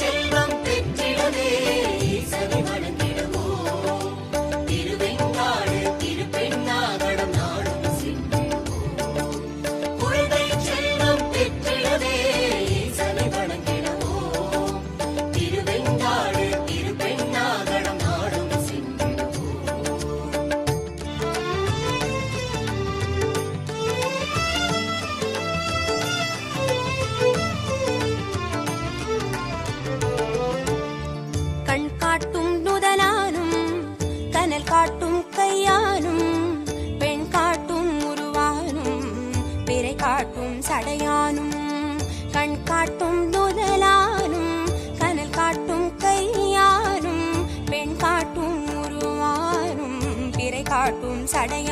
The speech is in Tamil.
செல்வம் பெற்றிடவே ஈசனை வணங்கிடுவோம். திருவெங்காடு திருப்பெண்ணாகடம் நாடும் சென்றிடுவோம். குழந்தை செல்வம் பெற்றிடவே ஈசனை வணங்கிடுவோம். திருவெங்காடு திருப்பெண்ணாகடம் நாடும் சென்றிடுவோம். கண் காட்டும் நுதலானும் கனல் காட்டும் கையானும் பெண் காட்டும் உருவானும் பிறை காட்டும் சடையானும் கண் காட்டும் நுதலானும் கனல் காட்டும் கையானும் பெண் காட்டும் உருவானும் பிறை காட்டும் சடையானும்